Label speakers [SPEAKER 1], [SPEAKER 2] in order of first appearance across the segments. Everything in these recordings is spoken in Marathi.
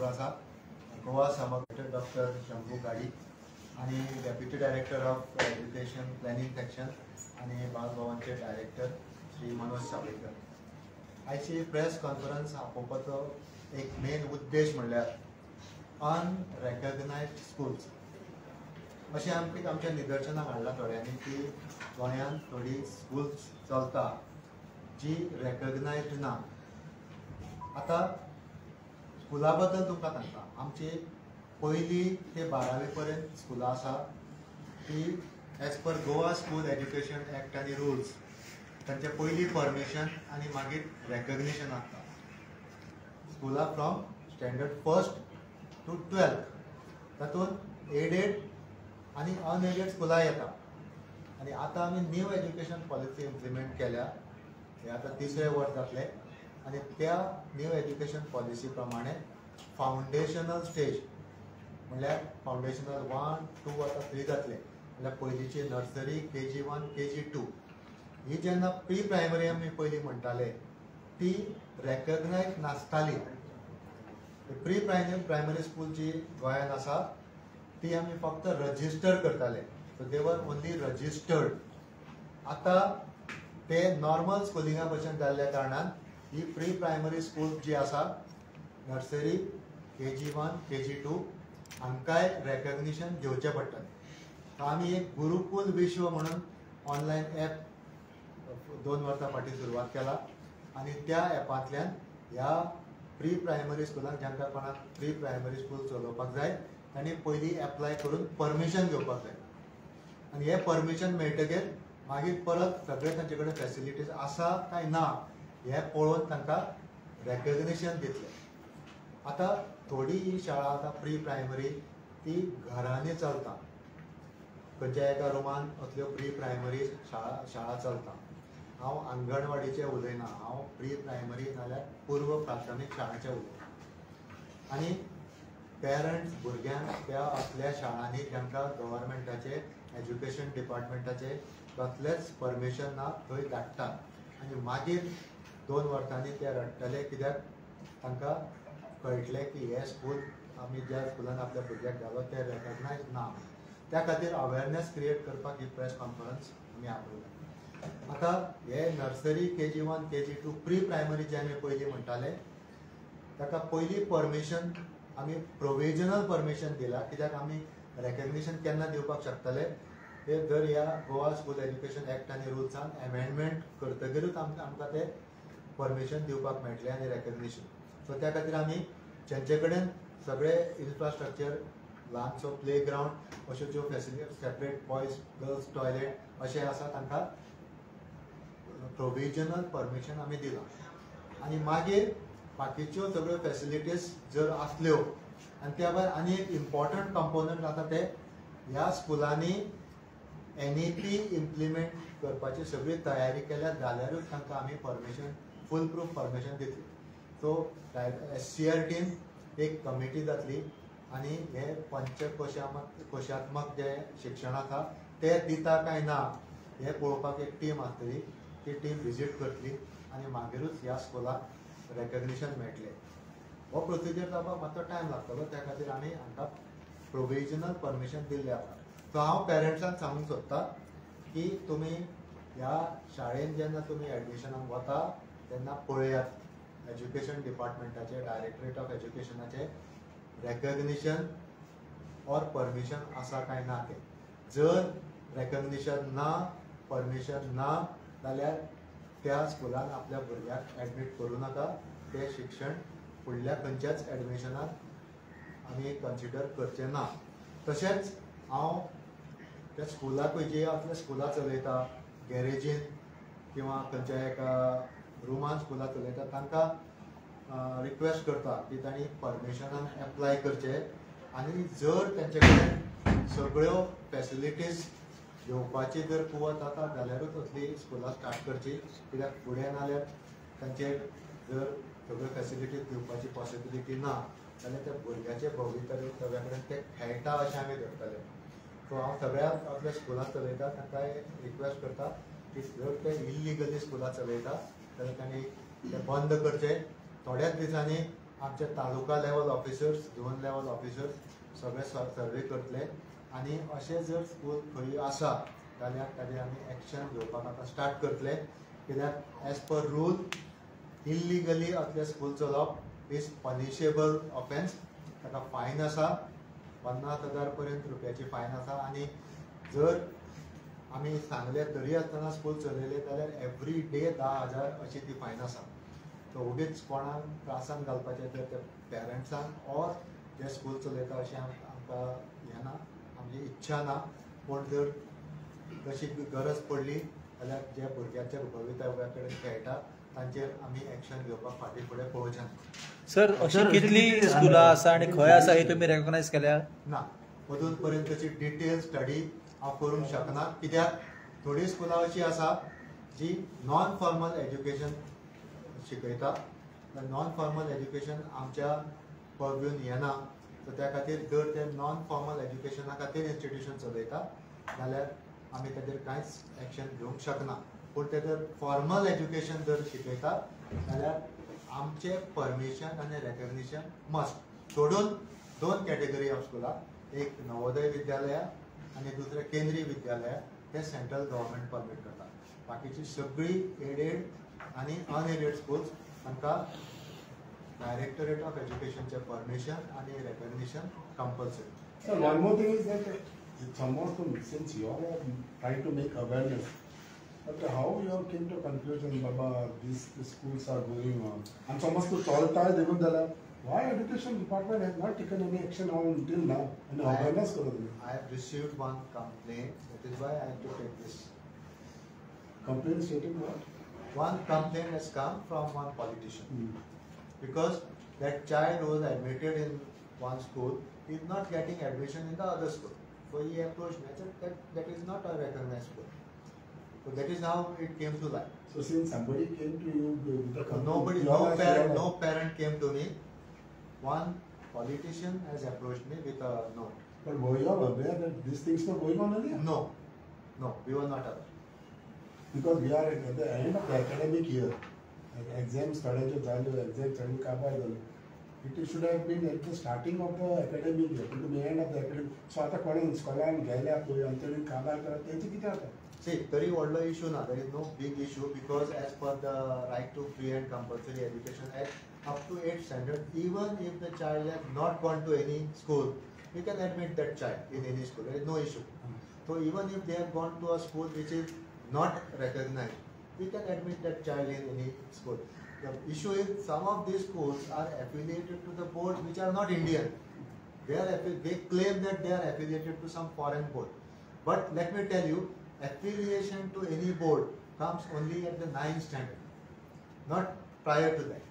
[SPEAKER 1] आसा गोवा समग्र डॉक्टर शंभू गाडी आणि deputy director of education planning section आणि बालभवनचे डायरेक्टर श्री मनोज सावळेकर। आयची प्रेस कॉन्फरन्स आपोवपाचो एक मेन उद्देश म्हणल्यार अनरेकग्नायज्ड स्कूल्स अशें आमच्या निदर्शनाक हाडला थोड्यांनी की गोंयांत थोडी स्कूल्स चलता जी रेकग्नायज्ड ना। आता स्कुला बद्दल तुमकां सांगता, आमची पयली ते 12वी पर्यंत स्कुलां आसा ती as per Goa school education act आनी रुल्स तांचे पयली परमिशन आनी मागीर रेकग्निशन आसता। स्कुलां from standard 1st to 12th तातूंत एडेड आनी अनएडेड स्कुलां येता। आनी आतां आमी न्यू एज्युकेशन पॉलिसी इम्प्लिमेंट केल्या, हे आतां 3रे वर्स जातलें आनी त्या न्यू एज्युकेशन पॉलिसी प्रमाणे फावंडेशनल स्टेज म्हणल्यार फावंडेशनल 1, 2 आतां 3 जातले, म्हणल्यार पयलींची नर्सरी KG1 KG2 ही जेन्ना प्री प्रायमरी आमी पयलीं म्हणटाले ती रेकग्नायज नासताली। प्री प्रायमरी स्कूल जी गोंयांत आसा ती आमी फक्त रजिस्टर करताले, सो दे वर ओन्ली रजिस्टर्ड। आतां ते नॉर्मल स्कुलिंगा भशेन जाल्ल्या कारणान ही प्री प्रायमरी स्कूल जी आसा नर्सरी KG1 KG2 हांकांय रेकग्निशन घेवचें पडटलें। आमी एक गुरुकुल विश्व म्हणून ऑनलायन एप 2 वर्सां फाटीं सुरवात केला आनी त्या एपांतल्यान ह्या प्री प्रायमरी स्कुलांक जांकां कोणाक प्री प्रायमरी स्कूल चलोवपाक जाय तांणी पयलीं एप्लाय करून परमिशन घेवपाक जाय आनी हें परमिशन मेळटकीर मागीर परत सगळे तांचे कडेन फॅसिलिटीज आसा काय ना हें पळोवन तांकां रेकग्निशन दितलें। आतां थोडी ही शाळा आतां प्री प्रायमरी ती घरांनी चलता, खंयच्या एका रुमान असल्यो प्री प्रायमरी शाळा चलता। हांव अंगणवाडीचें उलयना, हांव प्री प्रायमरी नाल्यार पूर्व प्राथमीक शाळेचें उलयता। आनी पेरंट्स भुरग्यांक त्या असल्या शाळांनी जांकां गव्हर्मेंटाचे एज्युकेशन डिपार्टमेंटाचे कसलेंच परमिशन ना थंय धाडटात आनी मागीर 2 वर्सांनी ते रडटले कित्याक तांकां कळटलें की हे स्कूल आमी ज्या स्कुलान आपल्या भुरग्याक घालो ते रेकग्नायज ना। त्या खातीर अवेरनेस क्रिएट करपाक ही प्रेस कॉन्फरन्स आमी आपयल्या। आतां हे nursery KG1 KG2 pre primary जे आमी पयलीं म्हणटाले ताका पयली परमिशन आमी प्रोविजनल परमिशन दिला, कित्याक आमी रेकग्निशन केन्ना दिवपाक शकतले ते जर ह्या गोवा स्कूल एज्युकेशन एक्ट आनी रुल्सान एमेंडमेंट करतकीरूच आमकां ते परमिशन दिवपाक मेळटलें आनी रेकग्निशन। सो त्या खातीर आमी जेंचे कडेन सगळे इन्फ्रास्ट्रक्चर ल्हानसो प्ले ग्रावंड अश्यो ज्यो facility separate boys girls toilet अशें आसा तांकां प्रोविजनल परमिशन आमी दिलां। आनी मागीर बाकीच्यो सगळ्यो फॅसिलिटीज जर आसल्यो आनी त्या भायर आनी एक इम्पॉर्टंट कंपोनंट आसा ते ह्या स्कुलांनी NEP इम्प्लिमेंट करपाची सगळी तयारी केल्या जाल्यारूच तांकां आमी परमिशन फूल प्रूफ परमिशन दितली। सो SCRTन एक कमिटी जातली आनी हे पंचकोशात्मक जे शिक्षण आसा ते दिता काय ना हे पळोवपाक एक टीम आसतली, ती टीम विजीट करतली आनी मागीरूच ह्या स्कुलाक रेकग्निशन मेळटलें। हो प्रोसिजर जावपाक मातसो टायम लागतलो, त्या खातीर आमी हांकां प्रोविजनल परमिशन दिल्लें आसा। सो हांव पेरंट्सांक सांगूंक सोदतां की तुमी ह्या शाळेन जेन्ना तुमी एडमिशनाक वता तेन्ना पळयात एज्युकेशन डिपार्टमेंटाचे डायरेक्टरेट ऑफ एज्युकेशनाचे रेकग्निशन ऑर परमिशन आसा काय ना तें। जर रेकग्निशन ना, परमिशन ना जाल्यार त्या स्कुलान आपल्या भुरग्याक एडमीट करूं नाका, तें शिक्षण फुडल्या खंयच्याच एडमिशनाक आमी कन्सिडर करचें ना। तशेंच हांव त्या स्कुलाकूय जे असले स्कुलां चलयता गॅरेजीन किंवा खंयच्या एका रुमान स्कुलां चलयता तांकां रिक्वेस्ट करता की तांणी परमिशनान एप्लाय करचें आनी जर तेंचे कडेन सगळ्यो फॅसिलिटीज घेवपाची जर कुवत आसा जाल्यारूच असली स्कुलां स्टार्ट करची, कित्याक फुडें नाल्यार तांचेर जर सगळ्यो फॅसिलिटीज दिवपाची पॉसिबिलिटी ना जाल्यार त्या भुरग्याचे भवितव्य कडेन ते खेळटा अशें आमी धरतले। सो हांव सगळ्याक असल्या स्कुलां चलयता तांकां रिक्वेस्ट करता की जर ते इल्लिगली स्कुलां चलयता जाल्यार तांणी ते बंद करचें। थोड्याच दिसांनी आमचे taluka level officers, zone level officers सगळे सर्वे करतले आणि अशें जर स्कूल खंय आसा जाल्यार ताजेर आमी एक्शन घेवपाक आतां स्टार्ट करतले, कित्याक एज पर रूल इल्लिगली असले स्कूल चलोवप इज पनिशेबल ऑफेन्स. ताका फायन आसा, 50,000 पर्यंत रुपयाची फायन आसा. आणि जर आमी सांगले तरी आसतना स्कूल चलयले जाल्यार एवरी डे 10,000 अशी ती फायन आसा. सो उगीच कोणाक त्रासान घालपाचें तर त्या पेरंट्सांक ऑर जे स्कूल चलयता अशें आमकां हें ना, आमची इच्छा ना. पूण जर तशी गरज पडली जाल्यार जे भुरग्यांच्या भवितव्या कडेन खेळटा तांचेर आमी एक्शन घेवपाक फाटीं फुडें पळोवचें ना.
[SPEAKER 2] सर अशी कितली स्कुलां आसा आनी खंय आसा हे तुमी रेकॉग्नायज केल्या?
[SPEAKER 1] ना, अजून पर्यंत तशी डिटेल स्टडी हांव करूंक शकना, कित्याक थोडी स्कुलां अशी आसा जी नॉन फॉर्मल एज्युकेशन शिकयता. नॉन फॉर्मल एज्युकेशन आमच्या पर्व्यून येना, सो त्या खातीर जर ते नॉन फॉर्मल एज्युकेशना खातीर इन्स्टिट्यूशन चलयता जाल्यार आमी ताचेर कांयच एक्शन घेवंक शकना. पूण ते जर फॉर्मल एज्युकेशन जर शिकयता जाल्यार आमचे परमिशन आनी रेकग्निशन मस्ट. सोडून 2 कॅटेगरी ऑफ स्कुलां, एक नवोदय विद्यालया आनी दुसरें केंद्रीय विद्यालया, ते सेंट्रल गव्हर्मेंट परमीट करता. बाकीची सगळी एडेड आनी अनएडेड स्कूल्स तांकां डायरेक्टरेट ऑफ एज्युकेशनचे परमिशन आनी recognition compulsory.
[SPEAKER 3] So one more thing is that it's almost since you all are trying to make awareness, but how you all came to conclusion, Baba, these schools are going on, and so much to solve देखून झाला. Why education department has not taken any action on until now? And awareness करो तुम्ही.
[SPEAKER 1] I have received one complaint. That is why I have to take this.
[SPEAKER 3] Complaint stating what?
[SPEAKER 1] One complaint has come from one politician because that child who was admitted in one school is not getting admission in the other school. So he approached me. I said that is not a recognized school. So that is how it came to light.
[SPEAKER 3] So since somebody came to you with the complaint,
[SPEAKER 1] no parent came to me. One politician has approached me with a note.
[SPEAKER 3] But were you all aware that these things were going on earlier?
[SPEAKER 1] No, we were not aware.
[SPEAKER 3] Because we are at the end of the academic year. Exams started झाले, exams started काबार झाले. It should have been at the starting of the academic year, to the end of the academic. So आता कोणी स्कॉलान गेल्या पळय आनी तेणी काबार करता तेंचे कितें जाता?
[SPEAKER 1] See, very व्हडलो issue ना. There is no big issue because as per the Right to Free and Compulsory Education Act, up to 8th standard, even if the child has not gone to any school, we can admit that child in any school. There is no issue. So even if they have gone to a school which is not recognized, we can admit that child in any school. The issue is some of these schools are affiliated to the boards which are not Indian. They claim that they are affiliated to some foreign board. But let me tell you, affiliation to any board comes only at the 9th standard, not prior to that.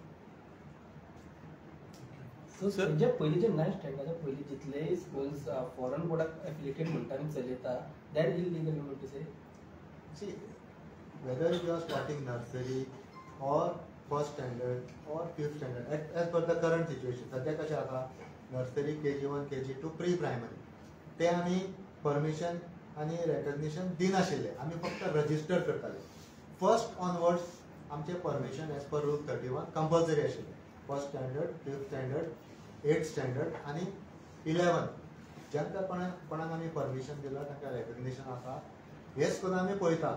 [SPEAKER 4] So म्हणजे पयली जे 9th स्टँडर्डच्या पयली जितले स्कूल्स फॉरेन बोर्डाक एफिलिएटेड म्हणटा आनी चलयता that illegal you to say.
[SPEAKER 1] See, whether you are starting nursery or first standard or 5th standard, as per the current situation, सध्या कशें आसा nursery KG1 KG2 pre primary ते आमी परमिशन आनी रेकग्निशन दिनाशिल्ले, आमी फक्त रजिस्टर करताले. फर्स्ट ऑनवर्ड्स आमचे permission as per rule 31 compulsory आशिल्ले. First standard, 5th standard, 8th standard आनी 11 ज्यांका कोणाक आमी परमिशन दिला तांकां रेकग्निशन आसा. हे स्कुलां आमी पळयता,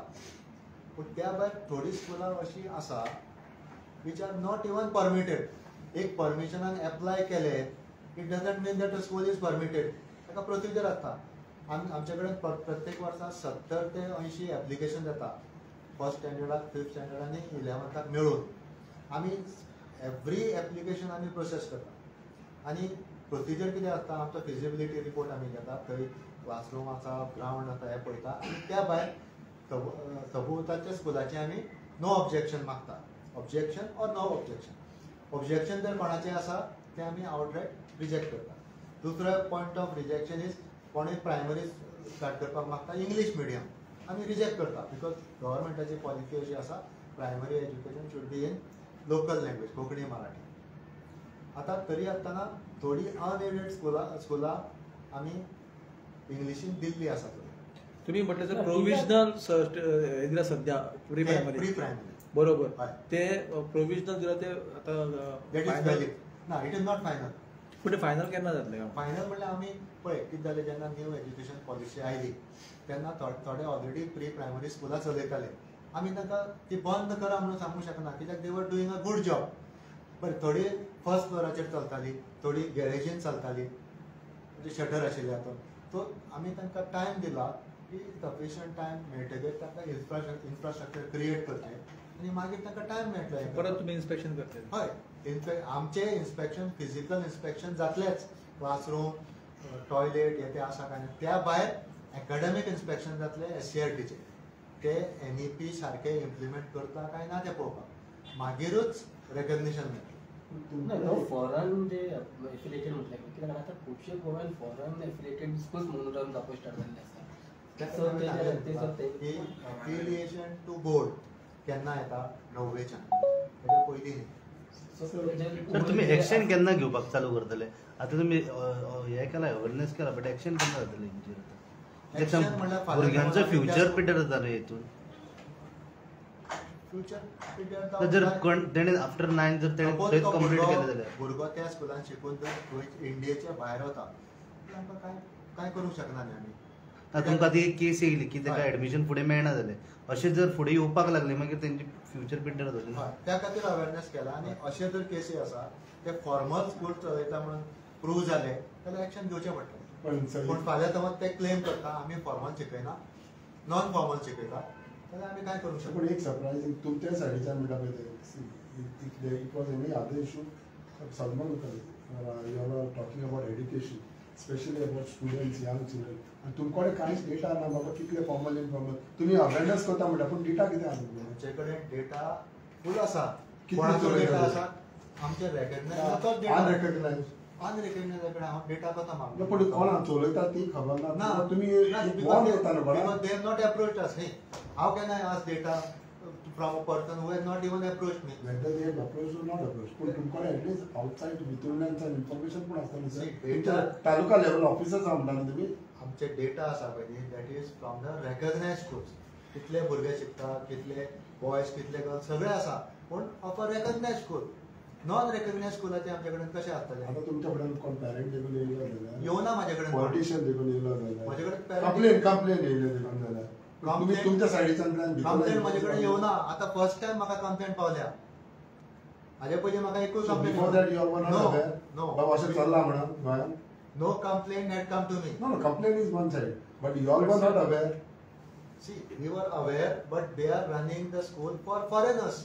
[SPEAKER 1] पूण त्या भायर थोडी स्कुलां अशी आसा which are not even permitted. एक परमिशनान एप्लाय केले it doesn't mean that a school is permitted. ताका प्रोसिजर आसता. आमचे कडेन प्रत्येक वर्सा 70 ते 80 एप्लिकेशन येता फर्स्ट स्टँडर्डाक, 5th स्टँडर्ड आनी 11th मेळून. आमी एवरी एप्लिकेशन आमी प्रोसेस करता आनी प्रोसिजर कितें आसता, आमचो फिजिबिलिटी रिपोर्ट आमी घेता, थंय क्लासरूम आसा, ग्रावंड आसा, हें पळयता आनी त्या भायर सभोवताच्या स्कुलाचे आमी नो ऑब्जेक्शन मागता. Objection or no objection. Objection जर कोणाचें आसा तें आमी आवटरायट रिजेक्ट करता. दुसरो पॉयंट ऑफ रिजेक्शन इज कोणूय प्रायमरी स्टार्ट करपाक मागता इंग्लीश मिडियम, आमी रिजेक्ट करता बिकॉज गव्हर्मेंटाची पॉलिसी अशी आसा primary education should be in local language, Konkani Marathi. आतां तरी आसतना थोडी अनएडेड स्कुलां आमी इंग्लिशीन दिल्ली आसा.
[SPEAKER 2] तुम्ही म्हटलं तर प्रोविजनल दिला सध्या प्री प्रायमरी
[SPEAKER 1] प्री प्रायमरी
[SPEAKER 2] बरोबर. ते प्रोविजनल दिला ते आता
[SPEAKER 1] दॅट इज व्हॅलिड. ना इट इज नॉट फायनल.
[SPEAKER 2] पुढे फायनल केन्ना जातले?
[SPEAKER 1] फायनल म्हणल्यार आमी पळय कितें जालें जेन्ना न्यू एज्युकेशन पॉलिसी आयली तेन्ना थोडे ऑलरेडी प्री प्रायमरी स्कुलां चलयताले. आमी तांकां ती बंद करा म्हणून सांगूंक शकना कित्याक दे वर डुईंग अ गूड जॉब. बरें थोडी फर्स्ट फ्लोराचेर चलताली, थोडी गॅरेजीन चलताली, म्हणजे शटर आशिल्ले हातून. सो आमी तांकां टायम दिला की सफिशियंट टायम मेळटकीर तांकां इन्फ्रास्ट्रक्चर क्रिएट करचें आनी मागीर तांकां टायम मेळटलो.
[SPEAKER 2] परत तुमी इन्स्पेक्शन करतले?
[SPEAKER 1] हय, आमचे इन्स्पेक्शन फिजिकल इन्स्पेक्शन जातलेच. क्लासरूम, टॉयलेट हे ते आसा काय ना. त्या भायर एकाडेमीक इन्स्पेक्शन जातले SCRTचे. ते NEP सारके इम्प्लिमेंट करता काय ना ते पळोवपाक, मागीरूच रेकग्निशन मेळटलें.
[SPEAKER 4] फॉरेन जे एफिलिएटेड म्हटलें कित्याक आतां खुबशे गोव्यान फॉरेन एफिलिएटेड स्कूल्स म्हणून रावन जावपाक स्टार्ट जाल्ले आसा.
[SPEAKER 1] एफिलिएशन टू बोर्ड केन्ना येता? 9वेच्यान, तेच्या पयलीं न्ही.
[SPEAKER 5] सर तुम्ही एक्शन केन्ना घेवपाक चालू करतले? आता तुम्ही हे केला अवेअरनेस केला, बट एक्शन केन्ना जातले? भुरग्यांचो फ्युचर पिड्यार जाता न्ही हितून. जर तेणे आफ्टर 9 जर तेणे थंयच कंप्लीट केलें जाल्यार
[SPEAKER 1] भुरगो त्या स्कुलान शिकून जर इंडियेच्या भायर वता आमकां काय करूंक शकना न्ही आमी.
[SPEAKER 5] तुमकां ती एक केस येयली की ताका एडमिशन फुडें मेळना जालें. अशें जर फुडें येवपाक लागलें मागीर तेंची फ्युचर पिड्यार जातलें.
[SPEAKER 1] त्या खातीर अवेअरनेस केला. आनी अशे जर केसी आसा ते फॉर्मल स्कूल चलयता म्हणून प्रूव जाले जाल्यार एक्शन घेवचें पडटलें. पूण फाल्यां समज ते क्लेम करता आमी फॉर्मल शिकयना, नॉन फॉर्मल शिकयता, जाल्यार आमी काय करूंक शकना.
[SPEAKER 3] पूण एक सरप्रायझींग तुमच्या सायडीच्यान म्हणटा पळय ते it was any other issue. Salman you are talking about education, specially about students, young children, आनी तुमचे कडेन कांयच डेटा ना बाबा कितले फॉर्मल इनफॉर्मल. तुमी अवेअरनेस करता म्हणटा पूण डेटा कितें आसा?
[SPEAKER 1] आमचे कडेन डेटा फूल आसा.
[SPEAKER 3] कितले
[SPEAKER 1] कोणाचो
[SPEAKER 3] डेटा
[SPEAKER 1] डेटा आसा? आमचे रेकग्नायज
[SPEAKER 3] अनरेकग्नायज
[SPEAKER 1] अनरेकग्नायज डेटा कसा मागता?
[SPEAKER 3] पूण कोणाक चलयता ती खबर ना. तुमी वॉर्न करता न्हू कोणाक?
[SPEAKER 1] They have not approached us. How can I ask data from a person who has not even approached me?
[SPEAKER 3] Whether they have approached or not approached, पूण तुमकडे एटलीस्ट आउटसाइड भितरल्यानच्यान इन्फॉर्मेशन पूण आसता न्ही sir.
[SPEAKER 1] Data
[SPEAKER 3] taluka level officers म्हणटा न्ही तुमी.
[SPEAKER 1] आमचे डेटा आसा पळय न्ही that is from the recognise schools. कितले भुरगे शिकता, कितले बॉयज, कितले गर्ल्स सगळे आसा. पूण of a recognise school. Non recognise स्कुलाचे आमचे कडेन कशें आसतलें?
[SPEAKER 3] आता तुमच्या कडेन कोण पॅरेंट देखून येयलो जाल्यार
[SPEAKER 1] येवना म्हाजे कडेन.
[SPEAKER 3] पॉलिटिशियन देखून येयलो जाल्यार
[SPEAKER 1] म्हाजे कडेन
[SPEAKER 3] कंप्लेन येयल्यो देखून जाल्यार तुमी तुमच्या सायडीच्यान
[SPEAKER 1] कंप्लेंट म्हाजे कडेन येवना. आतां फर्स्ट टायम म्हाका कंप्लेंट पावल्या. हाजे पयलीं म्हाका एकूच
[SPEAKER 3] before that you are not aware बाबा अशें चल्लां म्हणून गोंयान?
[SPEAKER 1] No complaint had come to me.
[SPEAKER 3] No complain is one side, but you are not aware.
[SPEAKER 1] See, we were aware, but they are running the school for foreigners.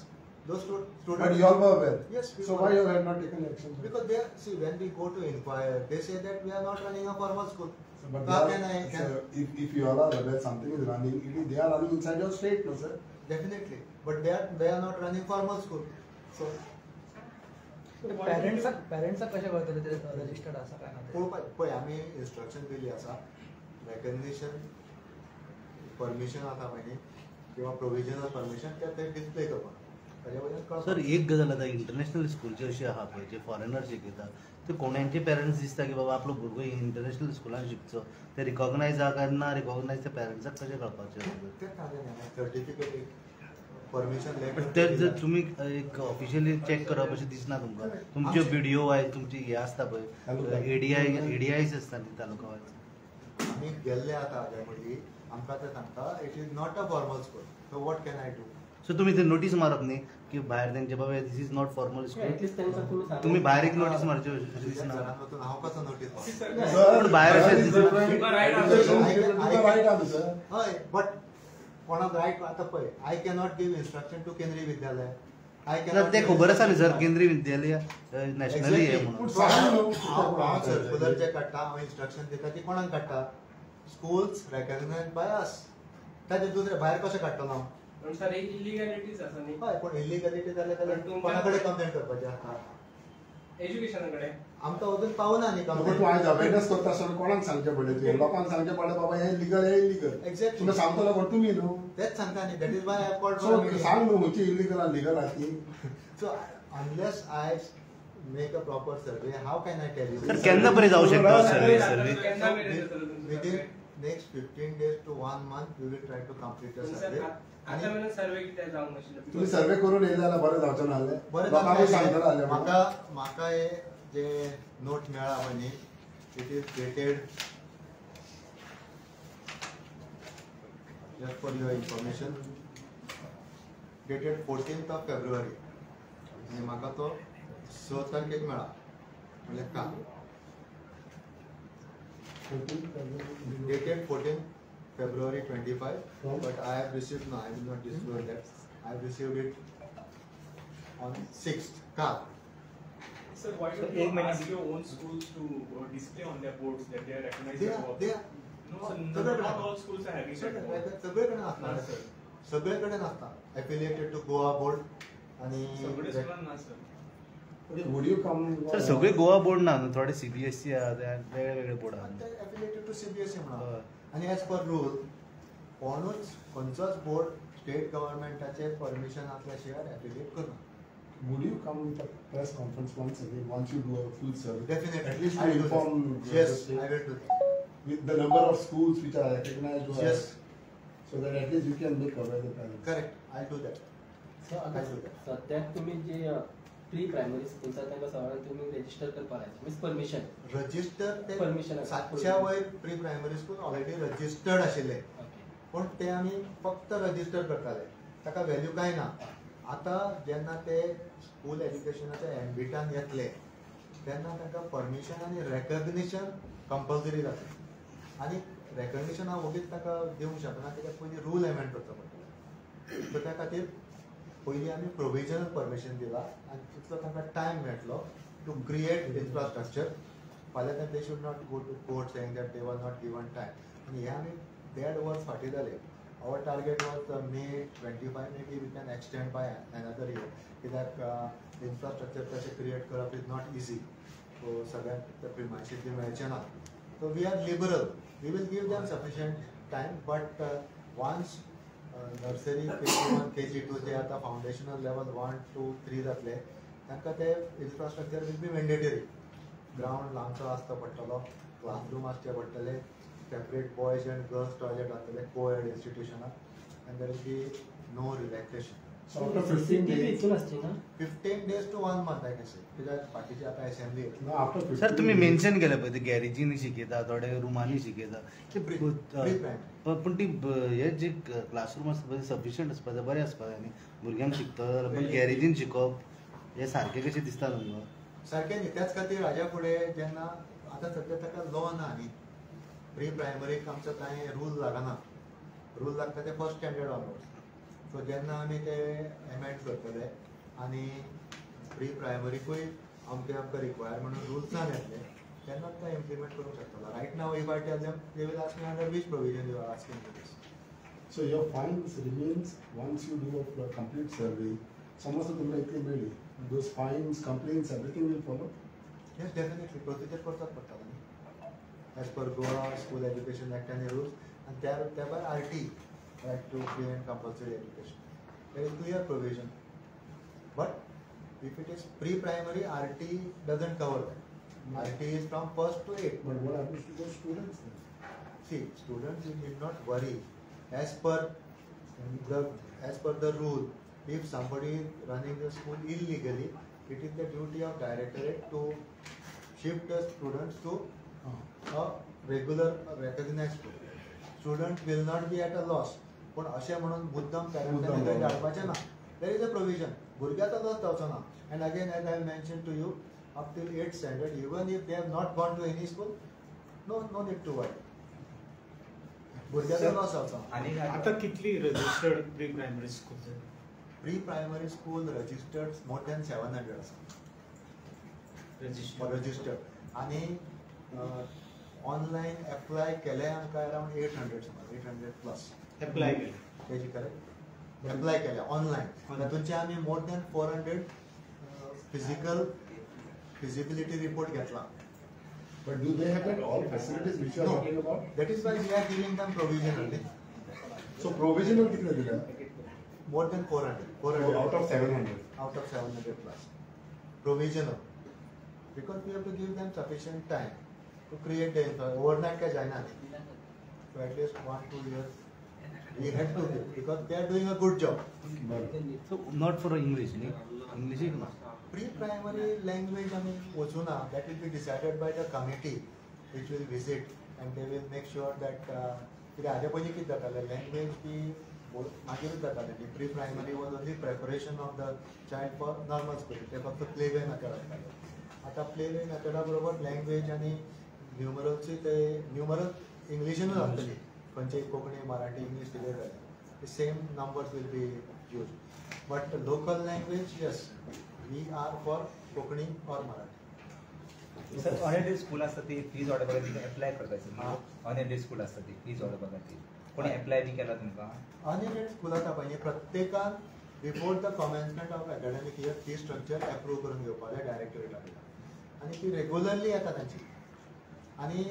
[SPEAKER 1] Those students.
[SPEAKER 3] But you all were aware.
[SPEAKER 1] Yes.
[SPEAKER 3] So why you have not taken action?
[SPEAKER 1] Because they see when we go to inquire, they say that we are not running a formal school.
[SPEAKER 3] So, but
[SPEAKER 1] How
[SPEAKER 3] they
[SPEAKER 1] can
[SPEAKER 3] are,
[SPEAKER 1] I? Can,
[SPEAKER 3] so if you all are aware something is running, they are running inside your state, no sir?
[SPEAKER 1] definitely, but they are not running formal school. So
[SPEAKER 6] पेरेंट्साक कशें कळटलें ते रजिस्टर्ड आसा काय ना?
[SPEAKER 1] पळय आमी इन्स्ट्रक्शन दिली आसा. रेकग्निशन परमिशन आसा पळय किंवा प्रोविजनल परमिशन ते डिस्प्ले करपाक.
[SPEAKER 5] सर एक गजाल आतां इंटरनॅशनल स्कूलचे अशें आहा पळय जे फॉरेनर शिकयता ते कोणाचे पेरंट्स दिसता की बाबा आपलो भुरगो इंटरनॅशनल स्कुलान शिकचो, ते रिकॉग्नायज आहा काय ना रिकॉग्नायज ते पेरंट्साक कशें कळपाचें?
[SPEAKER 1] सर्टिफिकेट परमिशन
[SPEAKER 5] बट ते जर तुमी एक ऑफिशियली चॅक करप अशें दिसना तुमकां? तुमचे व्हिडिओ आय तुमची हे आसता पळय एडीआयज आसता न्ही तालुका वायज.
[SPEAKER 1] आमी गेल्ले आतां हाज्या पयलीं आमकां ते सांगता it is not a formal school. So what can I do?
[SPEAKER 5] So तुमी ते नोटीस मारप न्ही की भायर तेंचे बाबा this is not formal school.
[SPEAKER 4] At least तेंका
[SPEAKER 5] तुमी भायर एक नोटीस मारच्यो अशें दिसना?
[SPEAKER 1] हांव कसो नोटीस
[SPEAKER 5] पण भायर अशें दिसना.
[SPEAKER 1] हय, बट कोणाक रायट आतां पळय I cannot give instruction to Kendriya Vidyalaya.
[SPEAKER 5] ते खबर आसा न्ही सर केंद्रीय विद्यालय नॅशनली हे म्हणून.
[SPEAKER 1] हांव सर्क्युलर जे काडटा हांव इन्स्ट्रक्शन दिता ती कोणाक काडटा? Schools रेकग्नायज by us. ताचे दुसरे भायर कशें काडटलो हांव?
[SPEAKER 7] पण सर एक इलिगॅलिटीज आसा न्ही.
[SPEAKER 1] हय, पूण इलिगॅलिटी जाल्यार कोणा कडेन कंप्लेंट करपाचें आसता?
[SPEAKER 7] एज्युकेशना कडेन.
[SPEAKER 1] आमकां अजून पावना न्ही
[SPEAKER 3] तूं
[SPEAKER 1] कंप्लेंट.
[SPEAKER 3] आयज अवेअरनेस करता आसतना कोणाक सांगचें पडलें तुवें? लोकांक सांगचें पडलें बाबा हें लिगल हें इलिगल.
[SPEAKER 1] एक्झॅक्टली
[SPEAKER 3] तुमी सांगतलो कोण तुमी न्हू.
[SPEAKER 1] तेच सांगता न्ही. That is why I called
[SPEAKER 3] so सांग न्हू खंयची इलिगल आनी लिगल आहा ती.
[SPEAKER 1] So unless I make a proper survey how can I tell
[SPEAKER 5] sir
[SPEAKER 1] you?
[SPEAKER 5] केन्ना पर्यंत जावं शकता सर्वे?
[SPEAKER 7] केन्ना मेरेन जातलो तुमचो
[SPEAKER 1] within
[SPEAKER 7] survey?
[SPEAKER 1] Next 15 days to 1 month we will try to complete the
[SPEAKER 7] पण
[SPEAKER 1] survey.
[SPEAKER 7] सर आता मेरेन सर्वे कित्याक जावंक नाशिल्लो?
[SPEAKER 3] तुमी सर्वे करून येयले जाल्यार बरें जावचें ना जालें.
[SPEAKER 1] बरें
[SPEAKER 3] लोकांक सांगतलो
[SPEAKER 1] जाता.
[SPEAKER 3] जाल्यार
[SPEAKER 1] म्हाका हे जे नोट मेळ्ळा पळय it is dated just for your information dated 14th of February आणि म्हाका तो 6 तारखेक मेळ्ळा म्हणजे काल dated 14th February 25 but I have received no I will not disclose that I have received it on 6th काल.
[SPEAKER 8] Sir, why don't you ask your own schools to display on their boards that they are recognized as work? No, sir, not all schools are having that board.
[SPEAKER 1] सगळीकडे असणार सगळीकडे असतात एफिलिएटेड टू गोवा बोर्ड आणि
[SPEAKER 8] सगळे स्कूलांना ना sir.
[SPEAKER 3] Would you come?
[SPEAKER 5] Sir सगळे गोवा बोर्ड ना थोडे CBSE वेगळे वेगळे बोर्ड आहात.
[SPEAKER 1] एफिलिएटेड टू CBSE म्हणा आणि ॲज पर रूल खंयचोच बोर्ड स्टेट गव्हर्नमेंटाचे परमिशन असल्या शिवाय एफिलिएट करना.
[SPEAKER 3] Would you come with a press conference once again once you do a full survey?
[SPEAKER 1] Definitely.
[SPEAKER 3] At least
[SPEAKER 1] I
[SPEAKER 3] to
[SPEAKER 1] will do that.
[SPEAKER 3] inform.
[SPEAKER 1] Yes, I will do that.
[SPEAKER 3] With the number of schools which are recognized.
[SPEAKER 1] Yes.
[SPEAKER 3] So that at least you can make aware the parents.
[SPEAKER 1] Correct. I'll do that.
[SPEAKER 4] So,
[SPEAKER 1] I'll do that.
[SPEAKER 4] सध्याक तुम्ही जे प्री प्रायमरी स्कूल्स आसा तांकां सगळ्यांक तुम्ही रजिस्टर करपाक लायचे मीन्स परमिशन
[SPEAKER 1] रजिस्टर ते
[SPEAKER 4] Permission आहे.
[SPEAKER 1] 700 वयर pre primary school already registered आशिल्ले पण ते आमी फक्त रजिस्टर करताले ताका व्हॅल्यू काय ना. आता जेन्ना ते स्कूल एज्युकेशनाच्या एम्बिटान येतले तेन्ना तांकां परमिशन आनी रेकग्निशन कंपल्सरी जाता आनी रेकग्निशन हांव वगीच ताका दिवंक शकना कित्याक पयलीं रूल एमेंड करचो पडटलो. सो त्या खातीर पयलीं आमी प्रोविजनल परमिशन दिला आनी तितलो तांकां टायम मेळटलो टू क्रिएट इन्फ्रास्ट्रक्चर. फाल्यां they should not go to court saying that they were not given time आनी हे आमी 1.5 वर्स फाटीं जाले. Our target was May 25. Maybe we can extend by another year. That infrastructure कशें create करप is not easy. So सगळ्यांक ते प्रिमायसीस बी मेळचें ना. So we are liberal. We will give them sufficient time. But once nursery KG1, KG2 जे आता foundational level 1, 2, 3 जातले तांकां ते infrastructure will be mandatory. Ground ल्हानसो आसचो पडटलो, classroom आसचे पडटले. Separate boys and girls toilet आसतले co-ed institution and there will be no relaxation.
[SPEAKER 3] So after 15 days.
[SPEAKER 4] इतून आसची ना
[SPEAKER 1] 15 days to 1 month I can say. कित्याक बाकीची आता असेंब्ली
[SPEAKER 3] No, after 15
[SPEAKER 5] सर तुम्ही
[SPEAKER 3] days.
[SPEAKER 5] मेन्शन केलं पळय ते गॅरेजींनी शिकयता थोडे रुमांनी शिकयता ते पण ती हे जे क्लासरूम आसता पळय सफिशियंट आसपा जाय बरें आसपा जाय न्ही भुरग्यांक शिकता जाल्यार पण गॅरेजीन शिकप हे सारकें कशें दिसता तुमकां.
[SPEAKER 1] सारकें न्ही त्याच खातीर हाज्या फुडें जेन्ना आतां सद्या ताका लॉ ना न्ही प्री प्रायमरीक आमचो कांय रूल लागना. रूल लागता ते फर्स्ट स्टँडर्ड ऑनवर्ड्स. सो जेन्ना आमी ते एमेंड करतले आनी प्री प्रायमरीकूय आमकां रिक्वायरमेंट रुल्सान येतले तेन्नाच ते इम्प्लिमेंट करूंक शकतलो. Right now if I tell them they will ask me under which provision you are asking for this.
[SPEAKER 3] So your fines remains once you do a complete survey. समज तुमकां इतली मेळ्ळी. Those fines, complaints, everything will follow.
[SPEAKER 1] Yes, definitely procedure करचाच पडटलो न्ही as per Goa School Education Act and rules and there by RT right to free and compulsory education. There is clear provision. But if it is pre-primary, RT doesn't cover that. RT is from 1st to 8th.
[SPEAKER 3] But what happens to those students then?
[SPEAKER 1] See, students you need not worry. As per the rule, if somebody is running the school illegally, it is the duty of directorate to shift the students to a regular recognized school. Student will not be at a loss. पण अशें म्हणून मुद्दम पॅरंटांनी थंय धाडपाचें ना. There is a provision. भुरग्याचो लॉस जावचो ना. And again as I mention to you up till 8th standard even if they have not gone to any school no need to worry. भुरग्याचो लॉस जावचो ना.
[SPEAKER 9] आणि आता कितली registered pre primary school
[SPEAKER 1] pre primary school registered more than 700 आसा रजिस्टर्ड आनी ऑनलायन एप्लाय केले आमकां अरावंड 800 समज 800 प्लस
[SPEAKER 9] एप्लाय केले
[SPEAKER 1] तेजी करेक्ट एप्लाय केले ऑनलायन. तातूंचे आमी मोर दॅन 400 फिजिबिलिटी रिपोर्ट घेतला.
[SPEAKER 3] But do they have like all facilities which you are
[SPEAKER 1] No.
[SPEAKER 3] talking about?
[SPEAKER 1] That is why we are giving them provisionally.
[SPEAKER 3] So provisional कितने दिले?
[SPEAKER 1] More than 400.
[SPEAKER 3] So out of 700.
[SPEAKER 1] Out of 700 plus. Provisional. Because we have to give them sufficient time to create the overnight का जाना नहीं. So at least 1-2 years we had to give because they are doing a good job.
[SPEAKER 3] But
[SPEAKER 5] So not for English, न्ही इंग्लिशीक ना
[SPEAKER 1] प्री प्रायमरी लँग्वेज आमी वचूना. That will be decided by the committee which will visit and they will make sure that कितें हाजे पयलीं कितें जातालें लँग्वेज बी मागीरूच जातालें की pre primary was only preparation of the child for normal school. ते फक्त प्ले वे मेथड आसताले. आतां प्ले वे मेथडा बरोबर लँग्वेज आनी न्युमरल्सूय ते न्युमरल इंग्लिशीनूच आसतली. खंयचेय कोंकणी मराठी इंग्लीश कितें जालें the same numbers will be used, but local language, yes, we are for Konkani or Marathi.
[SPEAKER 10] Sir unaided school असता ती फीज ऑर्डर बघा अप्लाय करतायची अनएडेड स्कूल असता ती फीज ऑर्डर बघा ती कोणी अप्लाय बी केला तुमका
[SPEAKER 1] अनएडेड स्कूल आतां पळय प्रत्येकान before the commencement of academic year fee structure approve करून घेवपाक जाय डायरेक्टरेटाक आनी ती रेग्युलरली येता तांची. आनी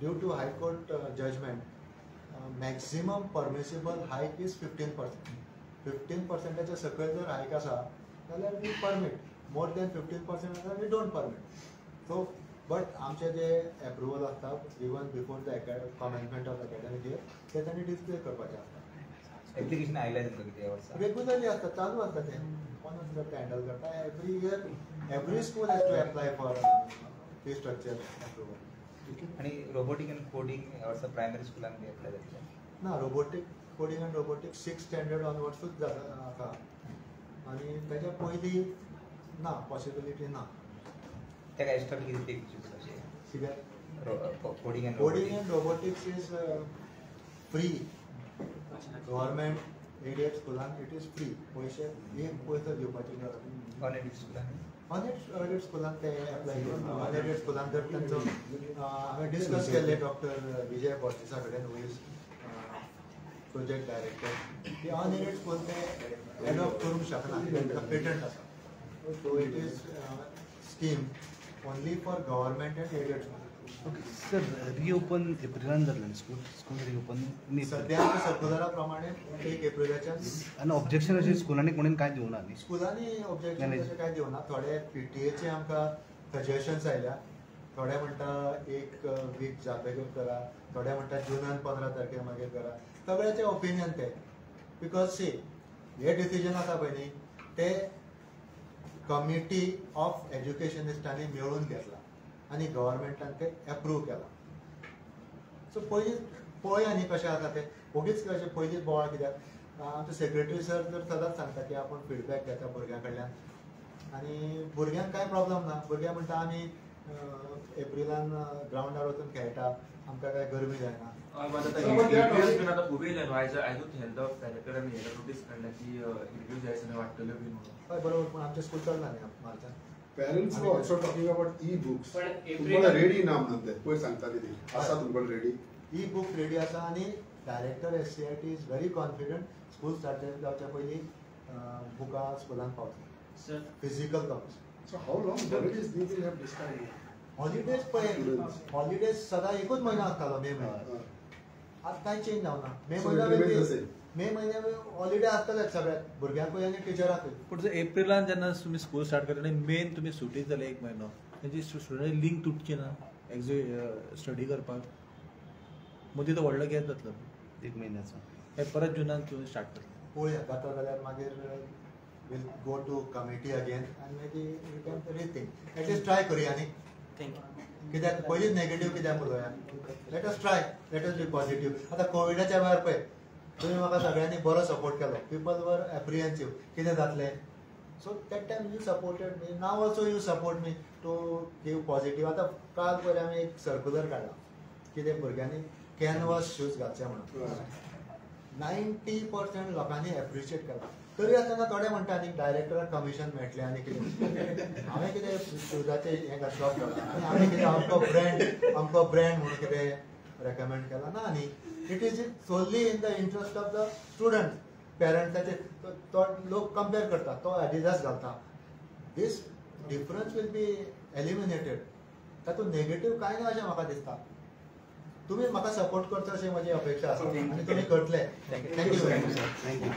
[SPEAKER 1] due to high court judgment maximum permissible hike is 15%. 15%च्या सकयल जर हायक आसा जाल्यार वी परमीट. मोर दॅन 15% आसा we don't permit. So but आमचे जे एप्रुवल आसता even before the commencement of academic year ते तांणी डिस्प्ले करपाचें आसता.
[SPEAKER 10] एप्लिकेशन आयल्या तुमकां किती वर्सां
[SPEAKER 1] रेग्युलरली आसता चालू आसता ते कोण आसता ते हँडल करता. Every year every school has to apply for fee structure approval.
[SPEAKER 10] आणि रोबोटिक अँड कोडिंग ह्या वर्सा प्रायमरी स्कुलान बी एप्लाय जातले
[SPEAKER 1] ना. Robotic coding and robotics 6th standard ऑनवर्ड्सूच आसा आनी ताच्या पयलीं ना पॉसिबिलिटी ना.
[SPEAKER 10] तेका एक्स्ट्रा कितें ते
[SPEAKER 1] कित्याक
[SPEAKER 10] coding
[SPEAKER 1] and robotics is free. Government aided स्कुलान इट इज फ्री. पयशे एक पयसो दिवपाची गरज ना.
[SPEAKER 10] अनएडेड स्कुलान
[SPEAKER 1] अनएडेड स्कुलान ते एप्लाय करता. अनएडेड स्कुलान जर तांचो हांवें डिस्कस केल्ले डॉक्टर विजय बोर्तिसा कडेन हू इज प्रोजेक्ट डायरेक्टर की अनएडेड स्कूल ते एडॉप्ट करूंक शकना. ताका पेटंट आसा. So it is scheme only for government and aided school.
[SPEAKER 5] Sir reopen एप्रिलान जातलें स्कूल रिओपन
[SPEAKER 1] सद्याच्या सर्क्युलरा प्रमाणे 1 एप्रिलाच्यान.
[SPEAKER 5] आनी ऑब्जेक्शन अशें स्कुलांनी कोणें कांय दिवना न्ही.
[SPEAKER 1] स्कुलांनी ऑब्जेक्शन तशें कांय दिवना. थोडे पीटीएचे आमकां सजेशन्स आयल्या. थोडे म्हणटा 1 वीक जातकीर करा. थोडे म्हणटा जुनान 15 तारखेर मागीर करा. सगळ्याचे ओपिनियन ते बिकॉज सी हे डिसिजन आसा पळय न्ही ते कमिटी ऑफ एज्युकेशनिस्टांनी मेळून घेतला आनी गव्हर्मेंटान ते एप्रूव केला. सो पळय आनी कशें आसा ते ओगीच कशें पयलींच बोवाळ. कित्याक आमचो सेक्रेटरी सर जर सदांच सांगता की आपूण फिडबॅक घेता भुरग्यां कडल्यान आनी भुरग्यांक कांय प्रॉब्लम ना. भुरग्यां म्हणटा आमी एप्रिलान ग्रावंडार वचून खेळटा आमकां कांय गरमी जायना. हय बरोबर. पूण आमचें स्कूल चलना न्ही मार्चान.
[SPEAKER 3] Parents were also talking about e-books. तुमकां रेडी ना म्हणते पयर सांगताली ती आसा तुमकां रेडी.
[SPEAKER 1] ई बुक रेडी आसा आनी director SCIT is very confident school start जावच्या पयलीं बुकां स्कुलान पावतली. Physical copies.
[SPEAKER 3] So how long holidays they will have this time?
[SPEAKER 1] Holidays पळय हॉलिडेज सदां एकूच म्हयनो आसतालो मे म्हयनो. आतां कांय चेंज जावना. मे म्हयन्या हॉलिडे आसतलेच सगळ्याक भुरग्यांकूय आनी टिचरांकूय.
[SPEAKER 2] पूण जर एप्रिलान जेन्ना तुमी स्कूल स्टार्ट करता आनी मेन तुमी सुटी जाले 1 म्हयनो तेजी स्टुडंट लिंक तुटची ना स्टडी करपाक. मदीं तो व्हडलो गॅप जातलो
[SPEAKER 5] 1 म्हयन्याचो.
[SPEAKER 2] हे परत जुनान तुमी स्टार्ट करता.
[SPEAKER 1] पळोवया जाता जाल्यार मागीर will go to committee again आनी मागीर we can rethink. At least try करुया न्ही. कित्याक पयलींच नेगेटीव कित्याक उलोवया. Let us try. Let us be positive. आतां कोविडाच्या वेळार पळय तुमी म्हाका सगळ्यांनी बरो सपोर्ट केलो. पीपल वर एप्रिहेन्सीव कितें जातलें. So that time you supported me. Now also you support me to give positive. आतां काल पयर आमी एक सर्क्युलर काडला कितें भुरग्यांनी कॅनवास शूज घालचे म्हणून. 90% लोकांनी एप्रिशिएट केला. तरी आसतना थोडे म्हणटा न्ही डायरेक्टराक कमिशन मेळटलें आनी कितें. हांवें कितें शूजाचें हें शॉप केला आनी हांवें कितें आमको ब्रँड म्हणून कितें रेकमेंड केला ना. न्ही it is solely in the interest of the student. पेरंट्साचे तो लोक कंपेर करता तो एडिडास घालता. This difference will be eliminated. तातूंत नेगेटीव कांय ना अशें म्हाका दिसता. तुमी म्हाका सपोर्ट करचो अशी म्हजी अपेक्षा आसा आनी तुमी करतले. Thank you very much.
[SPEAKER 5] थँक्यू.